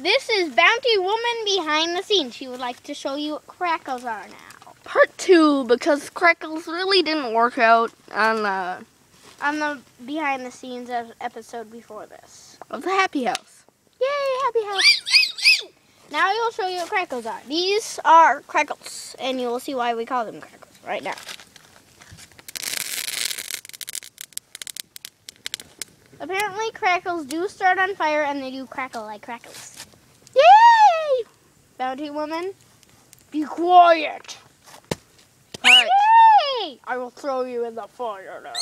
This is Bounty Woman behind the scenes. She would like to show you what Crackles are now. Part 2, because Crackles really didn't work out on the behind the scenes episode before this. of the Happy House. Yay, Happy House. Now I will show you what Crackles are. These are Crackles, and you will see why we call them Crackles right now. Apparently, Crackles do start on fire, and they do crackle like Crackles. Yay! Bounty Woman, be quiet. All right. Yay! I will throw you in the fire now.